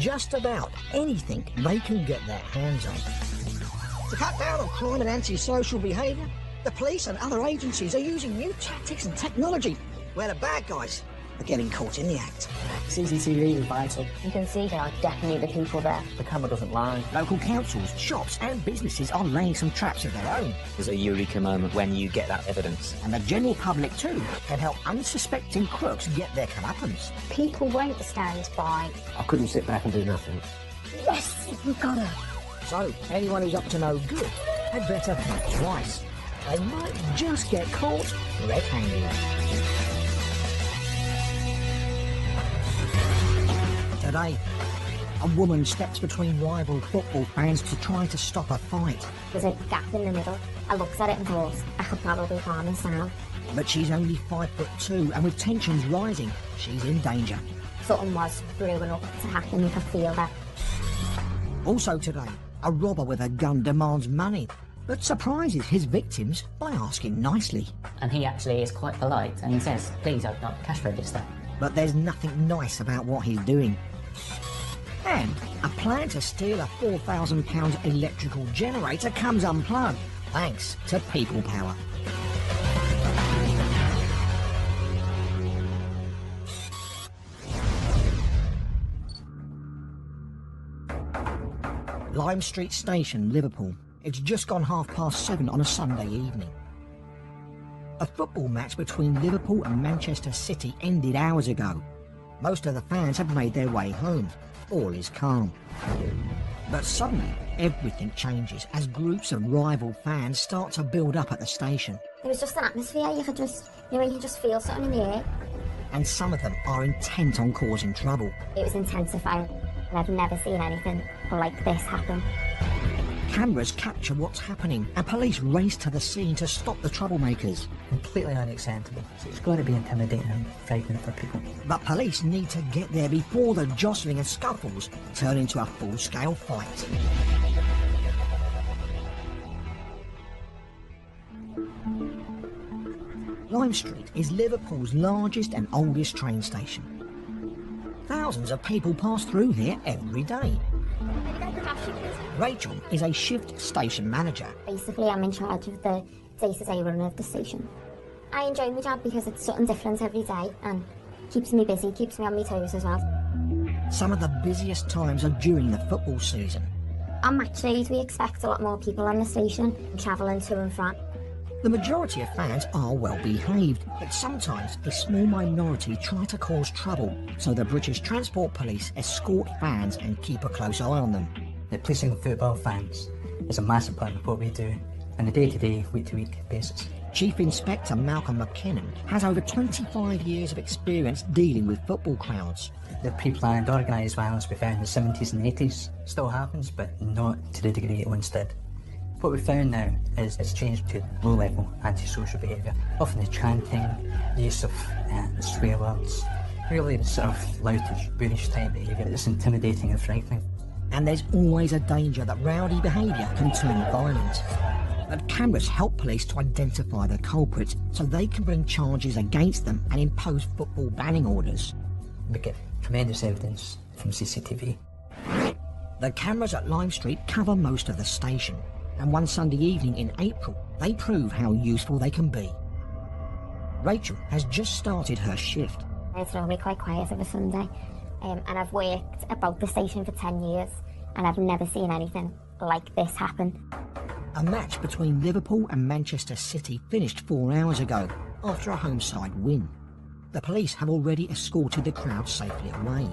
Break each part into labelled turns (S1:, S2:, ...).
S1: just about anything they can get their hands on. To cut down on crime and antisocial behaviour, the police and other agencies are using new tactics and technology where the bad guys are getting caught in the act.
S2: CCTV is vital.
S3: You can see there are definitely the people there.
S2: The camera doesn't lie.
S1: Local councils, shops and businesses are laying some traps of their own.
S4: There's a eureka moment when you get that evidence.
S1: And the general public too can help unsuspecting crooks get their comeuppance.
S3: People won't stand by.
S2: I couldn't sit back and do nothing.
S3: Yes, we've got her.
S1: So, anyone who's up to no good had better think twice. They might just get caught red-handed. Today, a woman steps between rival football fans to try to stop a fight.
S3: There's a gap in the middle. I looked at it and thought, I could probably calm this down.
S1: But she's only 5'2", and with tensions rising, she's in danger.
S3: Something was brewing up to happen, you could feel that.
S1: Also today, a robber with a gun demands money, but surprises his victims by asking nicely.
S5: And he actually is quite polite, and he says, please open up the cash register.
S1: But there's nothing nice about what he's doing. And a plan to steal a £4,000 electrical generator comes unplugged, thanks to people power. Lime Street Station, Liverpool. It's just gone 7:30 on a Sunday evening. A football match between Liverpool and Manchester City ended hours ago. Most of the fans have made their way home. All is calm. But suddenly, everything changes as groups of rival fans start to build up at the station.
S3: It was just an atmosphere, you could just feel something in the air.
S1: And some of them are intent on causing trouble.
S3: It was intensifying, and I've never seen anything like this happen.
S1: Cameras capture what's happening, and police race to the scene to stop the troublemakers.
S2: Completely unacceptable. It's got to be intimidating and frightening for people.
S1: But police need to get there before the jostling and scuffles turn into a full-scale fight. Lime Street is Liverpool's largest and oldest train station. Thousands of people pass through here every day. Rachel is a shift station manager.
S3: Basically, I'm in charge of the day-to-day running of the station. I enjoy my job because it's something different every day and keeps me busy, keeps me on my toes as well.
S1: Some of the busiest times are during the football season.
S3: On match days, we expect a lot more people on the station, travelling to and from.
S1: The majority of fans are well behaved, but sometimes a small minority try to cause trouble, so the British Transport Police escort fans and keep a close eye on them.
S2: The policing of football fans is a massive part of what we do on a day-to-day, week-to-week basis.
S1: Chief Inspector Malcolm McKinnon has over 25 years of experience dealing with football crowds.
S2: The pre-planned organised violence we found in the 70s and 80s still happens, but not to the degree it once did. What we found now is it's changed to low-level antisocial behaviour. Often the chanting, the use of swear words, really the sort of loutish, boorish type behaviour that's intimidating and frightening.
S1: And there's always a danger that rowdy behaviour can turn violent. But cameras help police to identify the culprits so they can bring charges against them and impose football banning orders.
S2: We get tremendous evidence from CCTV.
S1: The cameras at Lime Street cover most of the station, and one Sunday evening in April, they prove how useful they can be. Rachel has just started her shift.
S3: It's normally quite quiet of a Sunday, and I've worked about the station for 10 years, and I've never seen anything like this happen.
S1: A match between Liverpool and Manchester City finished 4 hours ago, after a home-side win. The police have already escorted the crowd safely away.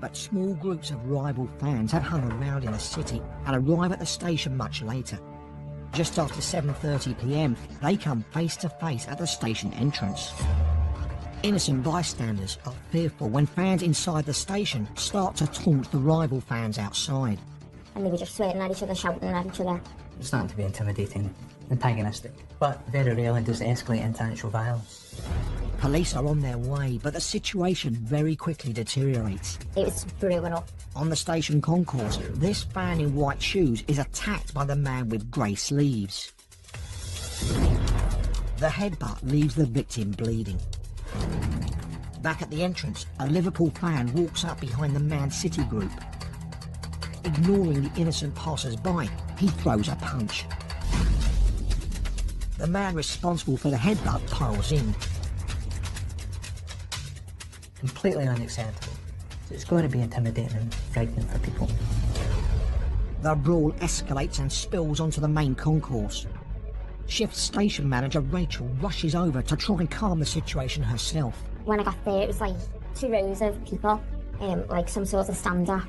S1: But small groups of rival fans have hung around in the city and arrive at the station much later. Just after 7:30 p.m, they come face to face at the station entrance. Innocent bystanders are fearful when fans inside the station start to taunt the rival fans outside.
S3: And they were just swearing at each other, shouting at each other.
S2: It's starting to be intimidating, antagonistic, but very rarely does it escalate into actual violence.
S1: Police are on their way, but the situation very quickly deteriorates.
S3: It was brewing up.
S1: On the station concourse, this fan in white shoes is attacked by the man with grey sleeves. The headbutt leaves the victim bleeding. Back at the entrance, a Liverpool fan walks up behind the Man City group. Ignoring the innocent passers-by, he throws a punch. The man responsible for the headbutt piles in.
S2: Completely unacceptable. It's got to be intimidating and frightening for people.
S1: The brawl escalates and spills onto the main concourse. Shift station manager Rachel rushes over to try and calm the situation herself.
S3: When I got there, it was like 2 rows of people, like some sort of stand-up.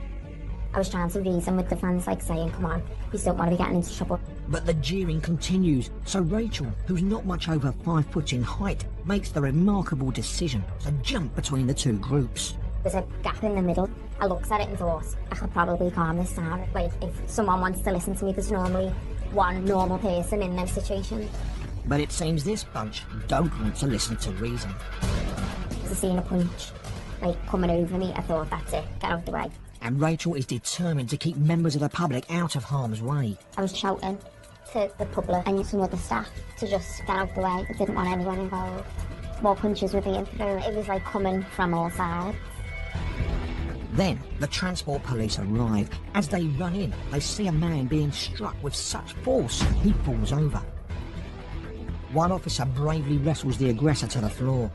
S3: I was trying to reason with the fans, like saying, come on, you don't want to be getting into trouble.
S1: But the jeering continues, so Rachel, who's not much over 5 foot in height, makes the remarkable decision to jump between the 2 groups.
S3: There's a gap in the middle. I looked at it and thought, I could probably calm this down. Like, if someone wants to listen to me, there's normally one normal person in those situations.
S1: But it seems this bunch don't want to listen to reason.
S3: I seen a punch, like, coming over me. I thought, that's it, get out of the way.
S1: And Rachel is determined to keep members of the public out of harm's way.
S3: I was shouting to the public and some other staff to just get out of the way. I didn't want anyone involved. More punches were being thrown. It was like coming from all sides.
S1: Then the transport police arrive. As they run in, they see a man being struck with such force he falls over. One officer bravely wrestles the aggressor to the floor.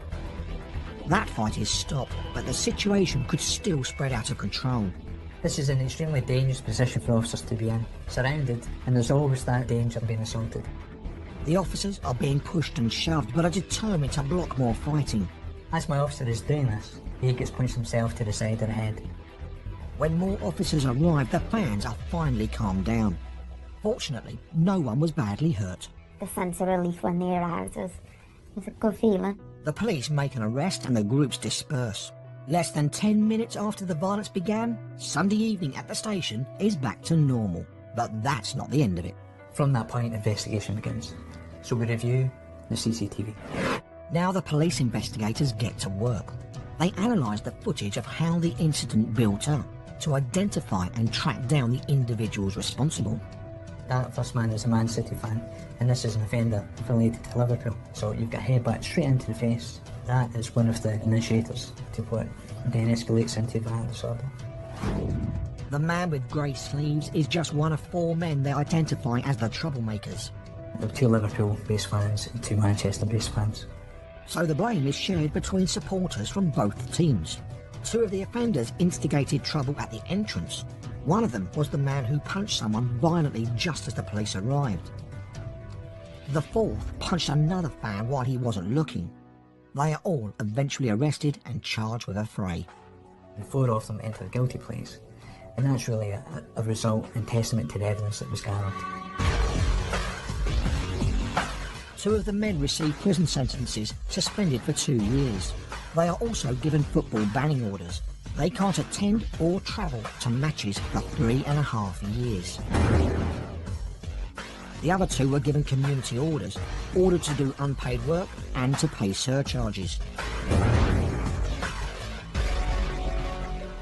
S1: That fight is stopped, but the situation could still spread out of control.
S2: This is an extremely dangerous position for officers to be in, surrounded, and there's always that danger of being assaulted.
S1: The officers are being pushed and shoved, but are determined to block more fighting.
S2: As my officer is doing this, he gets punched himself to the side of the head.
S1: When more officers arrive, the fans are finally calmed down. Fortunately, no one was badly hurt.
S3: The sense of relief when they arrived was a good feeling.
S1: The police make an arrest and the groups disperse. Less than 10 minutes after the violence began, Sunday evening at the station is back to normal. But that's not the end of it.
S2: From that point, investigation begins. So we review the CCTV.
S1: Now the police investigators get to work. They analyse the footage of how the incident built up to identify and track down the individuals responsible.
S2: That first man is a Man City fan, and this is an offender affiliated to Liverpool. So you've got a headbutt straight into the face. That is one of the initiators to what then escalates into violent disorder.
S1: The man with grey sleeves is just one of 4 men they identify as the troublemakers.
S2: There were 2 Liverpool-based fans and 2 Manchester-based fans.
S1: So the blame is shared between supporters from both teams. 2 of the offenders instigated trouble at the entrance. One of them was the man who punched someone violently just as the police arrived. The 4th punched another fan while he wasn't looking. They are all eventually arrested and charged with a fray.
S2: And 4 of them entered guilty pleas, and that's really a result and testament to the evidence that was gathered.
S1: 2 of the men received prison sentences, suspended for 2 years. They are also given football banning orders. They can't attend or travel to matches for 3.5 years. The other 2 were given community orders, ordered to do unpaid work and to pay surcharges.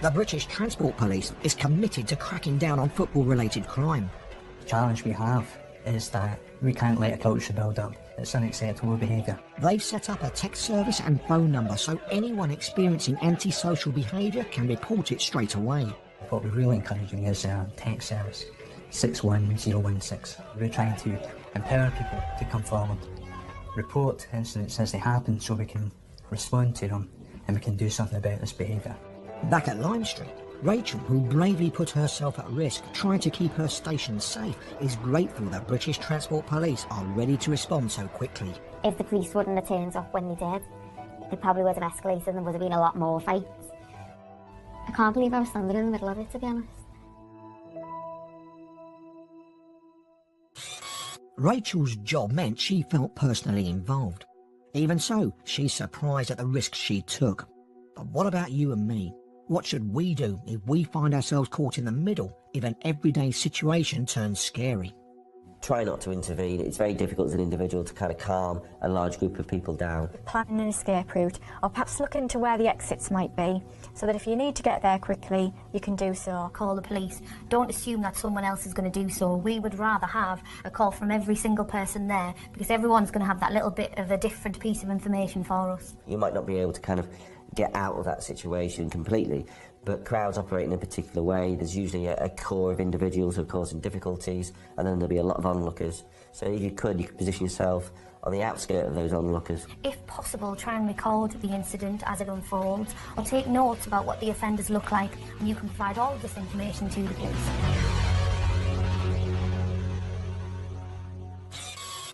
S1: The British Transport Police is committed to cracking down on football-related crime.
S2: The challenge we have is that we can't let a culture build up. It's unacceptable behaviour.
S1: They've set up a text service and phone number so anyone experiencing antisocial behaviour can report it straight away.
S2: What we're really encouraging is a text service, 61016. We're trying to empower people to come forward, report incidents as they happen so we can respond to them and we can do something about this behaviour.
S1: Back at Lime Street, Rachel, who bravely put herself at risk trying to keep her station safe, is grateful that British Transport Police are ready to respond so quickly.
S3: If the police wouldn't have turned up when they did, it probably would have escalated and there would have been a lot more fights. I can't believe I was standing in the middle of it, to be honest.
S1: Rachel's job meant she felt personally involved. Even so, she's surprised at the risk she took. But what about you and me? What should we do if we find ourselves caught in the middle if an everyday situation turns scary?
S6: Try not to intervene. It's very difficult as an individual to kind of calm a large group of people down.
S7: Planning an escape route, or perhaps look into where the exits might be, so that if you need to get there quickly, you can do so.
S8: Call the police. Don't assume that someone else is going to do so. We would rather have a call from every single person there, because everyone's going to have that little bit of a different piece of information for us.
S6: You might not be able to kind of get out of that situation completely. But crowds operate in a particular way. There's usually a core of individuals who are causing difficulties, and then there'll be a lot of onlookers. So if you could position yourself on the outskirts of those onlookers.
S8: If possible, try and record the incident as it unfolds, or take notes about what the offenders look like, and you can provide all of this information to the police.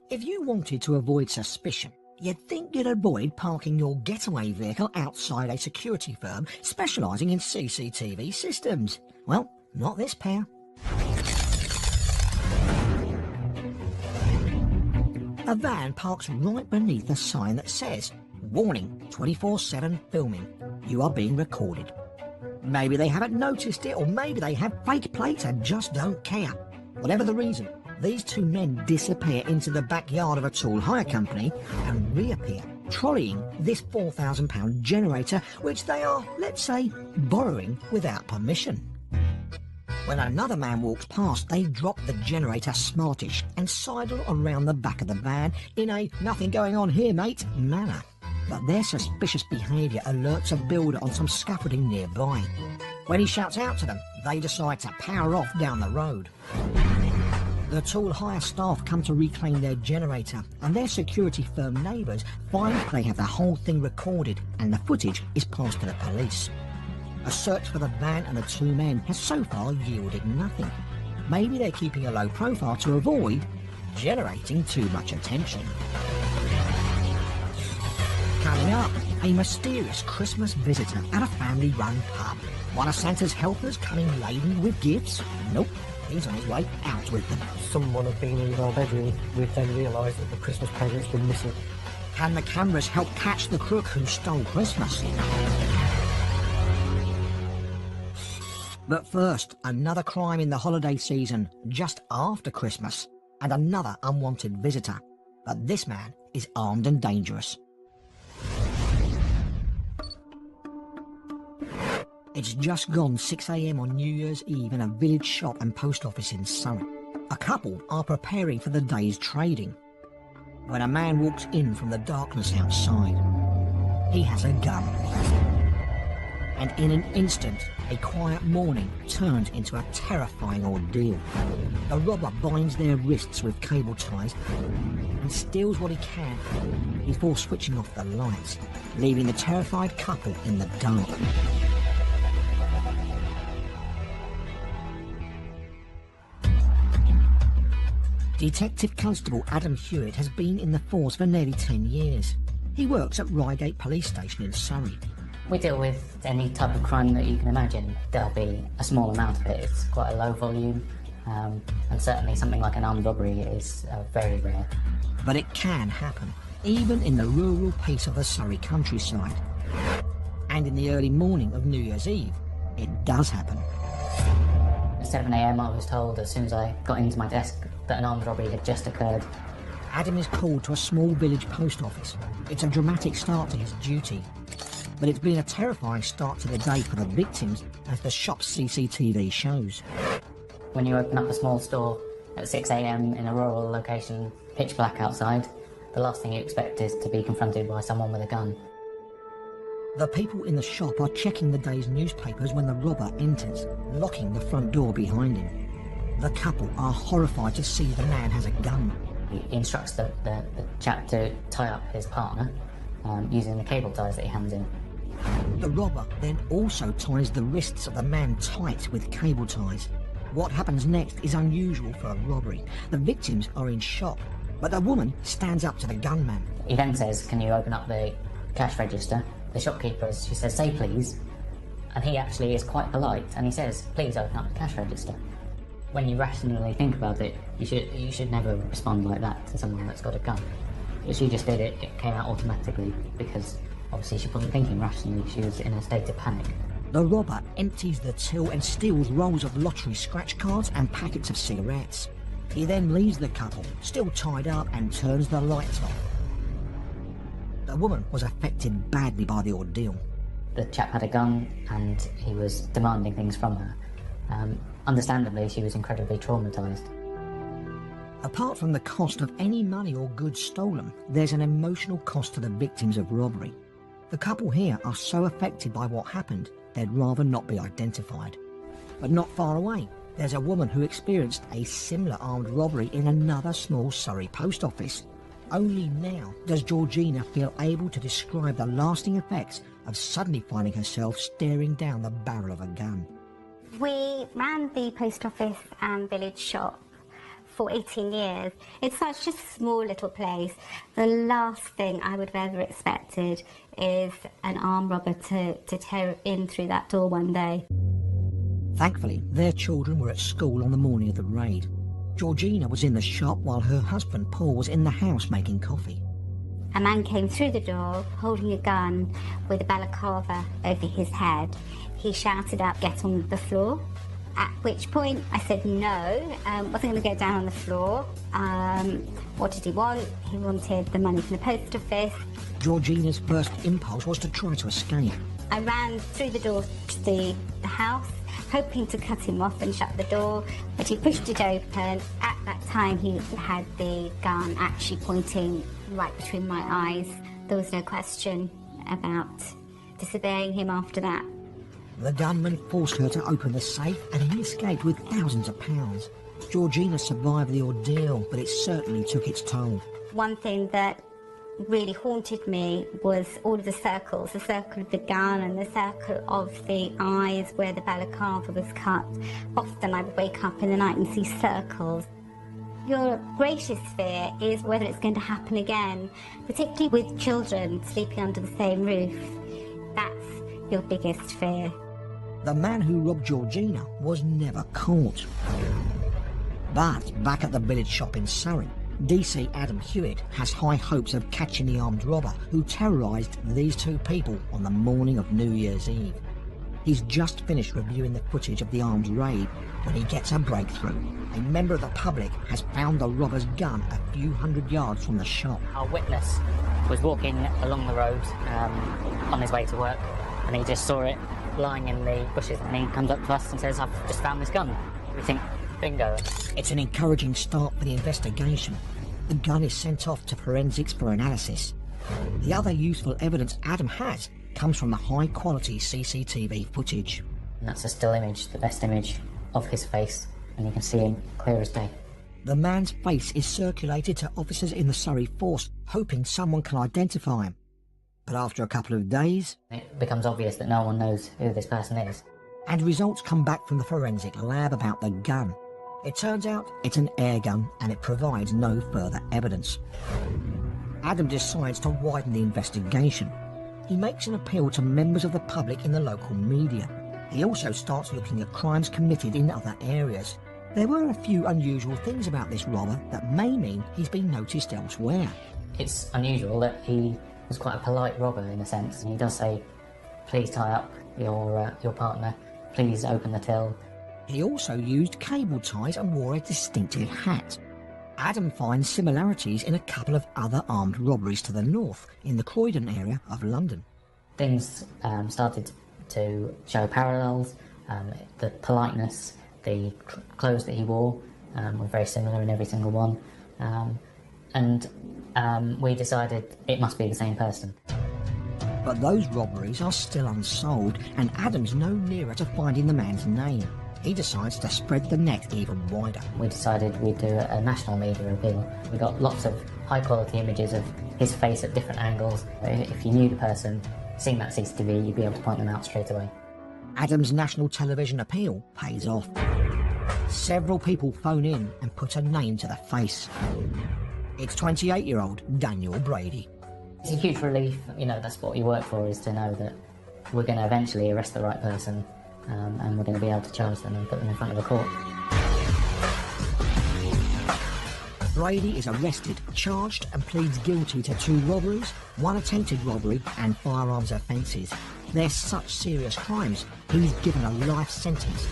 S1: If you wanted to avoid suspicion, you'd think you'd avoid parking your getaway vehicle outside a security firm specialising in CCTV systems. Well, not this pair. A van parks right beneath a sign that says, "Warning, 24/7 filming. You are being recorded." Maybe they haven't noticed it, or maybe they have fake plates and just don't care. Whatever the reason, these two men disappear into the backyard of a tool hire company and reappear, trolleying this £4,000 generator, which they are, let's say, borrowing without permission. When another man walks past, they drop the generator smartish and sidle around the back of the van in a "nothing going on here, mate" manner. But their suspicious behaviour alerts a builder on some scaffolding nearby. When he shouts out to them, they decide to power off down the road. The tool hire staff come to reclaim their generator, and their security firm neighbours find they have the whole thing recorded, and the footage is passed to the police. A search for the van and the two men has so far yielded nothing. Maybe they're keeping a low profile to avoid generating too much attention. Coming up, a mysterious Christmas visitor at a family-run pub. One of Santa's helpers coming laden with gifts? Nope, he's on his way out with them.
S9: Someone had been in our bedroom. We've then realised that the Christmas present's been missing.
S1: Can the cameras help catch the crook who stole Christmas? But first, another crime in the holiday season, just after Christmas, and another unwanted visitor. But this man is armed and dangerous. It's just gone 6 AM on New Year's Eve in a village shop and post office in Surrey. A couple are preparing for the day's trading when a man walks in from the darkness outside. He has a gun. And in an instant, a quiet morning turns into a terrifying ordeal. The robber binds their wrists with cable ties and steals what he can before switching off the lights, leaving the terrified couple in the dark. Detective Constable Adam Hewitt has been in the force for nearly 10 years. He works at Reigate Police Station in Surrey.
S5: We deal with any type of crime that you can imagine. There'll be a small amount of it. It's quite a low volume, and certainly something like an armed robbery is very rare.
S1: But it can happen, even in the rural peace of the Surrey countryside. And in the early morning of New Year's Eve, it does happen.
S5: At 7 AM I was told as soon as I got into my desk that an armed robbery had just occurred.
S1: Adam is called to a small village post office. It's a dramatic start to his duty. But it's been a terrifying start to the day for the victims, as the shop's CCTV shows.
S5: When you open up a small store at 6 AM in a rural location, pitch black outside, the last thing you expect is to be confronted by someone with a gun.
S1: The people in the shop are checking the day's newspapers when the robber enters, locking the front door behind him. The couple are horrified to see the man has a gun.
S5: He instructs the chap to tie up his partner using the cable ties that he hands in.
S1: The robber then also ties the wrists of the man tight with cable ties. What happens next is unusual for a robbery. The victims are in shock, but the woman stands up to the gunman.
S5: He then says, "Can you open up the cash register?" The shopkeeper, she says, "Say please." And he actually is quite polite, and he says, "Please open up the cash register." When you rationally think about it, you should never respond like that to someone that's got a gun. If she just did it, it came out automatically, because obviously she wasn't thinking rationally, she was in a state of panic.
S1: The robber empties the till and steals rolls of lottery scratch cards and packets of cigarettes. He then leaves the couple, still tied up, and turns the lights off. The woman was affected badly by the ordeal.
S5: The chap had a gun and he was demanding things from her. Understandably, she was incredibly traumatised.
S1: Apart from the cost of any money or goods stolen, there's an emotional cost to the victims of robbery. The couple here are so affected by what happened, they'd rather not be identified. But not far away, there's a woman who experienced a similar armed robbery in another small Surrey post office. Only now does Georgina feel able to describe the lasting effects of suddenly finding herself staring down the barrel of a gun.
S3: We ran the post office and village shop for 18 years. It's such a small little place. The last thing I would have ever expected is an armed robber to tear in through that door one day.
S1: Thankfully, their children were at school on the morning of the raid. Georgina was in the shop while her husband Paul was in the house making coffee.
S3: A man came through the door holding a gun with a balaclava over his head. He shouted out, "Get on the floor." At which point I said no, wasn't going to go down on the floor. What did he want? He wanted the money from the post office.
S1: Georgina's first impulse was to try to escape.
S3: I ran through the door to the house, hoping to cut him off and shut the door, but he pushed it open. At that time, he had the gun actually pointing right between my eyes. There was no question about disobeying him after that.
S1: The gunman forced her to open the safe and he escaped with thousands of pounds. Georgina survived the ordeal, but it certainly took its toll.
S3: One thing that really haunted me was all of the circles, the circle of the gun and the circle of the eyes where the balaclava was cut. Often I would wake up in the night and see circles. Your greatest fear is whether it's going to happen again, particularly with children sleeping under the same roof. That's your biggest fear.
S1: The man who robbed Georgina was never caught. But back at the village shop in Surrey, DC Adam Hewitt has high hopes of catching the armed robber who terrorised these two people on the morning of New Year's Eve. He's just finished reviewing the footage of the armed raid when he gets a breakthrough. A member of the public has found the robber's gun a few hundred yards from the shop.
S5: Our witness was walking along the road on his way to work, and he just saw it lying in the bushes, and he comes up to us and says, "I've just found this gun." We think, bingo.
S1: It's an encouraging start for the investigation. The gun is sent off to forensics for analysis. The other useful evidence Adam has comes from the high-quality CCTV footage.
S5: And that's a still image, the best image of his face, and you can see him clear as day.
S1: The man's face is circulated to officers in the Surrey force, hoping someone can identify him. But after a couple of days,
S5: it becomes obvious that no one knows who this person is.
S1: And results come back from the forensic lab about the gun. It turns out it's an air gun and it provides no further evidence. Adam decides to widen the investigation. He makes an appeal to members of the public in the local media. He also starts looking at crimes committed in other areas. There were a few unusual things about this robber that may mean he's been noticed elsewhere.
S5: It's unusual that he was quite a polite robber in a sense. He does say, "Please tie up your partner, please open the till."
S1: He also used cable ties and wore a distinctive hat. Adam finds similarities in a couple of other armed robberies to the north, in the Croydon area of London.
S5: Things started to show parallels. The politeness, the clothes that he wore were very similar in every single one. And we decided it must be the same person.
S1: But those robberies are still unsolved, and Adam's no nearer to finding the man's name. He decides to spread the net even wider.
S5: We decided we'd do a national media appeal. We got lots of high-quality images of his face at different angles. If you knew the person, seen that CCTV, you'd be able to point them out straight away.
S1: Adam's national television appeal pays off. Several people phone in and put a name to the face. It's 28-year-old Daniel Brady.
S5: It's a huge relief. You know, that's what you work for, is to know that we're going to eventually arrest the right person, and we're going to be able to charge them and put them in front of a court.
S1: Brady is arrested, charged and pleads guilty to 2 robberies, 1 attempted robbery and firearms offences. They're such serious crimes, he's given a life sentence.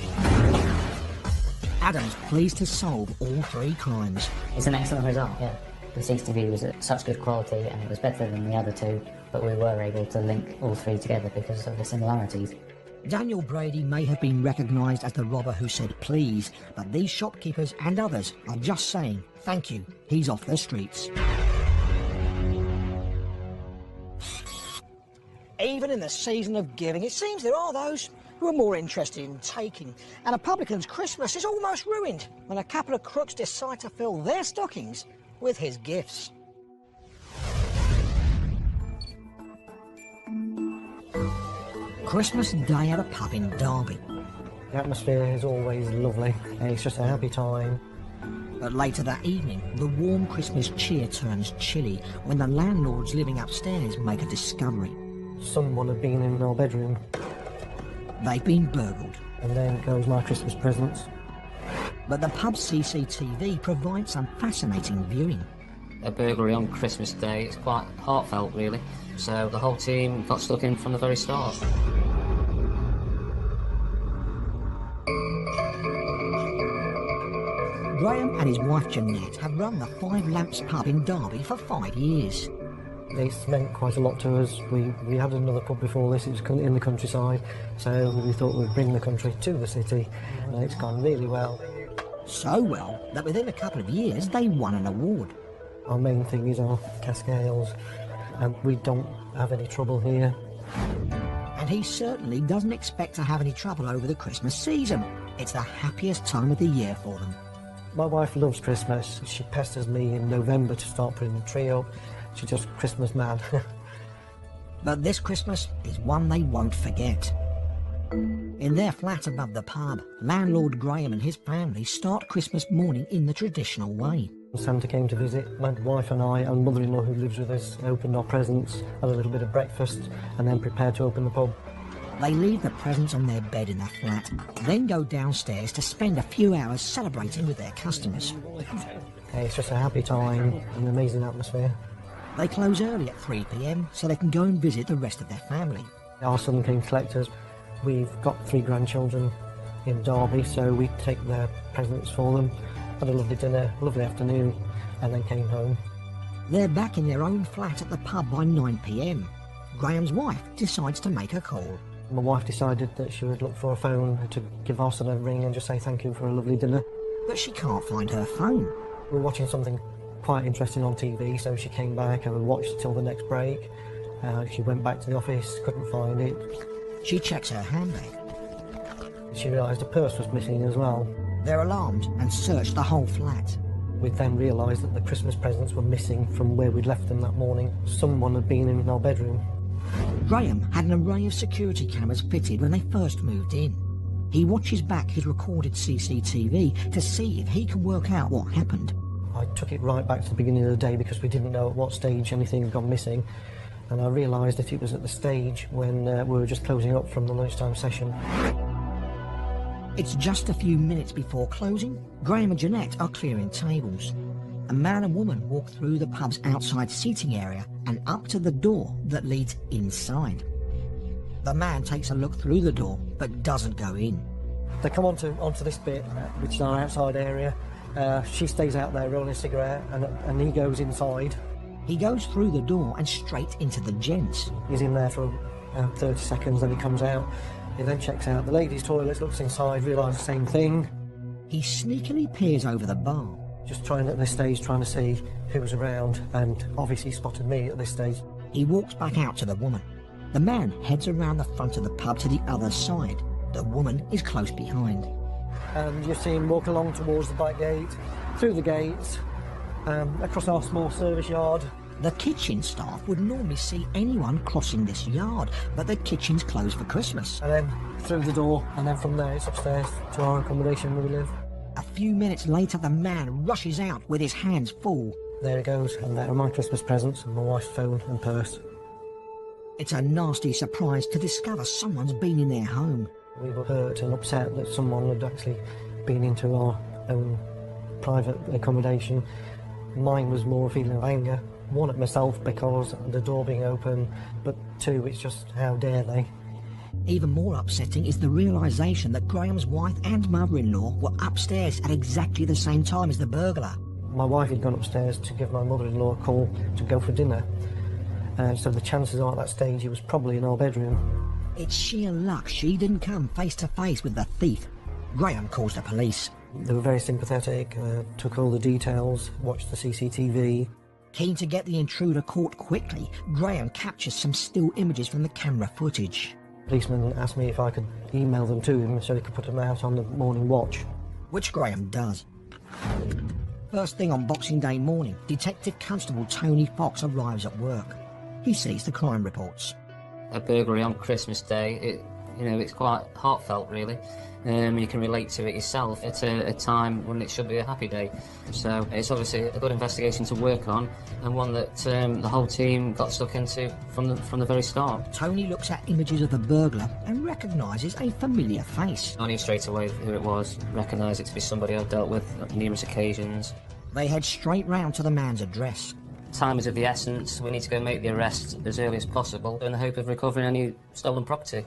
S1: Adam's pleased to solve all 3 crimes.
S5: It's an excellent result, yeah. The CCTV was at such good quality and it was better than the other 2, but we were able to link all 3 together because of the similarities.
S1: Daniel Brady may have been recognised as the robber who said please, but these shopkeepers and others are just saying thank you, he's off the streets. living in the season of giving, it seems there are those who are more interested in taking. And a publican's Christmas is almost ruined when a couple of crooks decide to fill their stockings with his gifts. Christmas Day at a pub in Derby.
S9: The atmosphere is always lovely. It's just a happy time.
S1: But later that evening, the warm Christmas cheer turns chilly when the landlords living upstairs make a discovery.
S9: Someone had been in our bedroom.
S1: They've been burgled.
S9: And then goes my Christmas presents.
S1: But the pub's CCTV provides some fascinating viewing.
S10: A burglary on Christmas Day, it's quite heartfelt really. So the whole team got stuck in from the very start.
S1: Graham and his wife Jeanette have run the Five Lamps pub in Derby for 5 years.
S9: It's meant quite a lot to us. We had another pub before this, it was in the countryside, so we thought we'd bring the country to the city, and it's gone really well.
S1: So well that within a couple of years they won an award.
S9: Our main thing is our cask ales, and we don't have any trouble here.
S1: And he certainly doesn't expect to have any trouble over the Christmas season. It's the happiest time of the year for them.
S9: My wife loves Christmas. She pesters me in November to start putting the tree up. She's just Christmas mad.
S1: But this Christmas is one they won't forget. In their flat above the pub, landlord Graham and his family start Christmas morning in the traditional way.
S9: Santa came to visit. My wife and I and mother-in-law who lives with us opened our presents, had a little bit of breakfast, and then prepared to open the pub.
S1: They leave the presents on their bed in the flat, then go downstairs to spend a few hours celebrating with their customers.
S9: It's just a happy time, an amazing atmosphere.
S1: They close early at 3 p.m. so they can go and visit the rest of their family.
S9: Our son came to collect us. We've got 3 grandchildren in Derby, so we take their presents for them. Had a lovely dinner, lovely afternoon, and then came home.
S1: They're back in their own flat at the pub by 9 p.m. Graham's wife decides to make a call.
S9: My wife decided that she would look for a phone to give our son a ring and just say thank you for a lovely dinner.
S1: But she can't find her phone.
S9: We were watching something quite interesting on TV, so she came back and we watched till the next break. She went back to the office, couldn't find it.
S1: She checks her handbag.
S9: She realised a purse was missing as well.
S1: They're alarmed and search the whole flat.
S9: We then realised that the Christmas presents were missing from where we'd left them that morning. Someone had been in our bedroom.
S1: Graham had an array of security cameras fitted when they first moved in. He watches back his recorded CCTV to see if he can work out what happened.
S9: I took it right back to the beginning of the day because we didn't know at what stage anything had gone missing, and I realised that it was at the stage when we were just closing up from the lunchtime session.
S1: It's just a few minutes before closing. Graham and Jeanette are clearing tables. A man and woman walk through the pub's outside seating area and up to the door that leads inside. The man takes a look through the door but doesn't go in.
S9: They come onto this bit, which is our outside area. She stays out there rolling a cigarette, and he goes inside.
S1: He goes through the door and straight into the gents.
S9: He's in there for 30 seconds, then he comes out. He then checks out the ladies' toilets, looks inside, realises the same thing.
S1: He sneakily peers over the bar.
S9: Just trying at this stage, trying to see who was around, and obviously spotted me at this stage.
S1: He walks back out to the woman. The man heads around the front of the pub to the other side. The woman is close behind.
S9: And you see him walk along towards the back gate, through the gates, across our small service yard.
S1: The kitchen staff would normally see anyone crossing this yard, but the kitchen's closed for Christmas.
S9: And then through the door, and then from there it's upstairs to our accommodation where we live.
S1: A few minutes later, the man rushes out with his hands full.
S9: There he goes, and there are my Christmas presents and my wife's phone and purse.
S1: It's a nasty surprise to discover someone's been in their home.
S9: We were hurt and upset that someone had actually been into our own private accommodation. Mine was more a feeling of anger. One at myself because of the door being open, but 2, it's just how dare they.
S1: Even more upsetting is the realisation that Graham's wife and mother-in-law were upstairs at exactly the same time as the burglar.
S9: My wife had gone upstairs to give my mother-in-law a call to go for dinner. So the chances are at that stage he was probably in our bedroom.
S1: It's sheer luck she didn't come face to face with the thief. Graham calls the police.
S9: They were very sympathetic, took all the details, watched the CCTV.
S1: Keen to get the intruder caught quickly, Graham captures some still images from the camera footage.
S9: Policeman asked me if I could email them to him so he could put them out on the morning watch.
S1: Which Graham does. First thing on Boxing Day morning, Detective Constable Tony Fox arrives at work. He sees the crime reports.
S10: A burglary on Christmas Day, it's quite heartfelt, really. You can relate to it yourself at a time when it should be a happy day. So it's obviously a good investigation to work on, and one that the whole team got stuck into from the very start.
S1: Tony looks at images of the burglar and recognises a familiar face.
S10: I knew straight away who it was, recognised it to be somebody I've dealt with on numerous occasions.
S1: They head straight round to the man's address.
S10: Time is of the essence. We need to go make the arrest as early as possible in the hope of recovering any stolen property.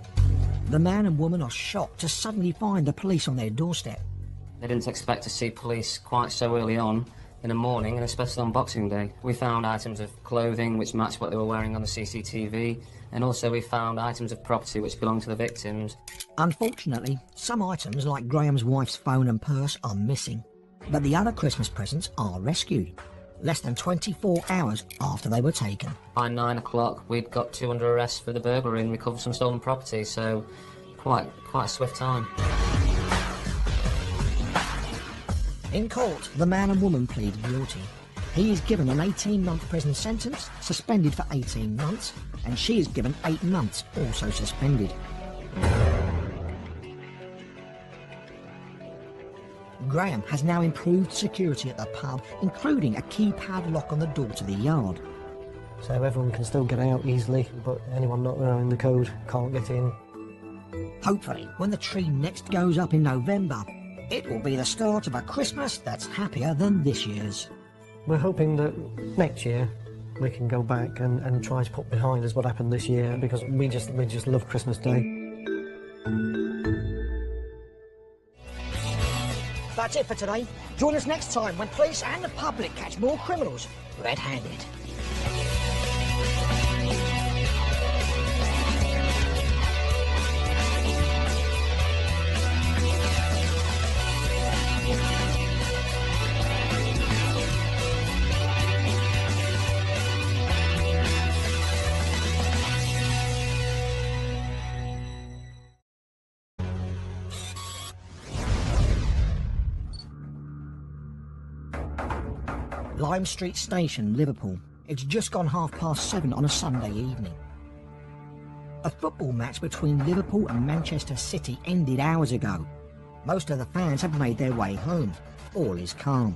S1: The man and woman are shocked to suddenly find the police on their doorstep.
S10: They didn't expect to see police quite so early on in the morning, and especially on Boxing Day. We found items of clothing which matched what they were wearing on the CCTV, and also we found items of property which belonged to the victims.
S1: Unfortunately, some items like Graham's wife's phone and purse are missing, but the other Christmas presents are rescued, less than 24 hours after they were taken.
S10: By 9 o'clock, we'd got two under arrest for the burglary and recovered some stolen property, so quite a swift time.
S1: In court, the man and woman plead guilty. He is given an 18-month prison sentence, suspended for 18 months, and she is given 8 months, also suspended. Graham has now improved security at the pub, including a keypad lock on the door to the yard.
S9: So everyone can still get out easily, but anyone not knowing the code can't get in.
S1: Hopefully, when the tree next goes up in November, it will be the start of a Christmas that's happier than this year's.
S9: We're hoping that next year we can go back and try to put behind us what happened this year, because we just love Christmas Day.
S1: That's it for today. Join us next time when police and the public catch more criminals red-handed. Lime Street Station, Liverpool. It's just gone 7:30 on a Sunday evening. A football match between Liverpool and Manchester City ended hours ago. Most of the fans have made their way home. All is calm.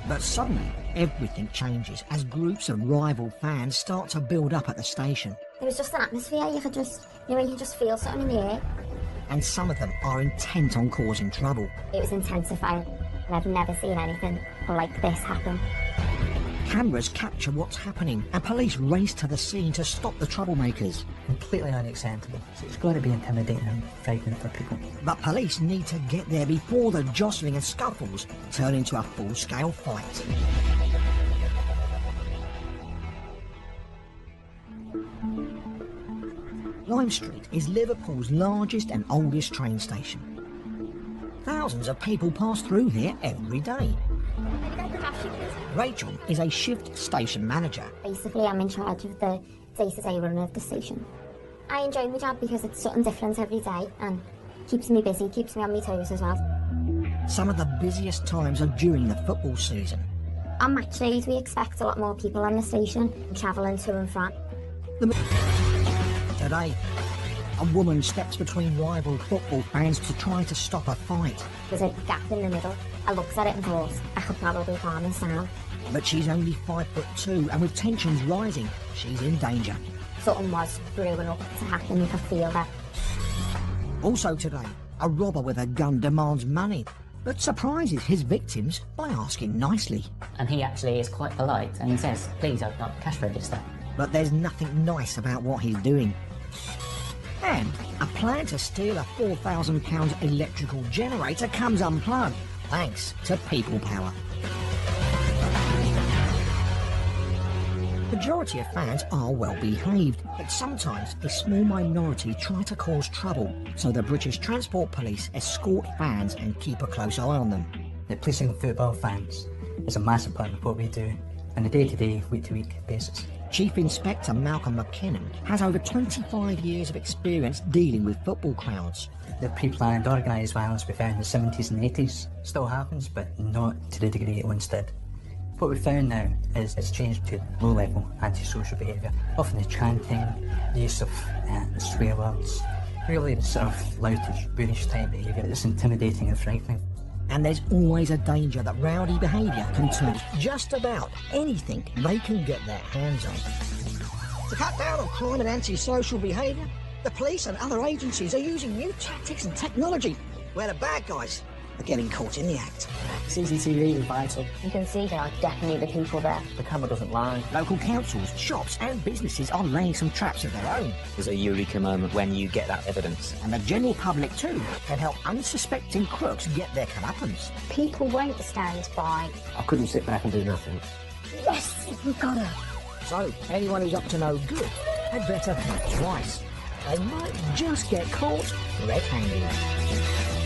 S1: But suddenly, everything changes as groups of rival fans start to build up at the station.
S8: It was just an atmosphere, you could just feel something in the air.
S1: And some of them are intent on causing trouble.
S8: It was intensifying, and I've never seen anything like this happen.
S1: Cameras capture what's happening, and police race to the scene to stop the troublemakers.
S2: Completely unacceptable. So it's got to be intimidating and frightening for people.
S1: But police need to get there before the jostling and scuffles turn into a full-scale fight. Lime Street is Liverpool's largest and oldest train station. Thousands of people pass through here every day. Rachel is a shift station manager.
S8: Basically, I'm in charge of the day-to-day run of the station. I enjoy my job because it's something different every day and keeps me busy, keeps me on my toes as well.
S1: Some of the busiest times are during the football season.
S8: On match days, we expect a lot more people on the station, travelling to and from.
S1: Today, a woman steps between rival football fans to try to stop a fight.
S8: There's a gap in the middle. I looked at it and thought, I could probably calm this down.
S1: But she's only 5'2", and with tensions rising, she's in danger.
S8: Something was brewing up to happen, you could feel that.
S1: Also today, a robber with a gun demands money, but surprises his victims by asking nicely.
S5: And he actually is quite polite, and he says, please open up the cash register.
S1: But there's nothing nice about what he's doing. And a plan to steal a £4,000 electrical generator comes unplugged, thanks to people power. Majority of fans are well behaved, but sometimes a small minority try to cause trouble, so the British Transport Police escort fans and keep a close eye on them.
S2: The policing football fans is a massive part of what we do, on a day-to-day, week-to-week basis.
S1: Chief Inspector Malcolm McKinnon has over 25 years of experience dealing with football crowds.
S2: The pre-planned organised violence we found in the 70s and 80s still happens, but not to the degree it once did. What we found now is it's changed to low-level antisocial behaviour, often the chanting, the use of swear words, really the sort of loutish, boorish type behaviour that's intimidating and frightening.
S1: And there's always a danger that rowdy behaviour can turn just about anything they can get their hands on. To cut down on crime and antisocial behaviour, the police and other agencies are using new tactics and technology where the bad guys are getting caught in the act.
S11: CCTV is vital.
S12: You can see there are definitely the people there.
S11: The camera doesn't lie.
S1: Local councils, shops and businesses are laying some traps of their own.
S4: There's a eureka moment when you get that evidence.
S1: And the general public too can help unsuspecting crooks get their comeuppance.
S3: People won't stand by.
S11: I couldn't sit back and do nothing.
S3: Yes, we've got her.
S1: So, anyone who's up to no good had better think twice. They might just get caught red-handed.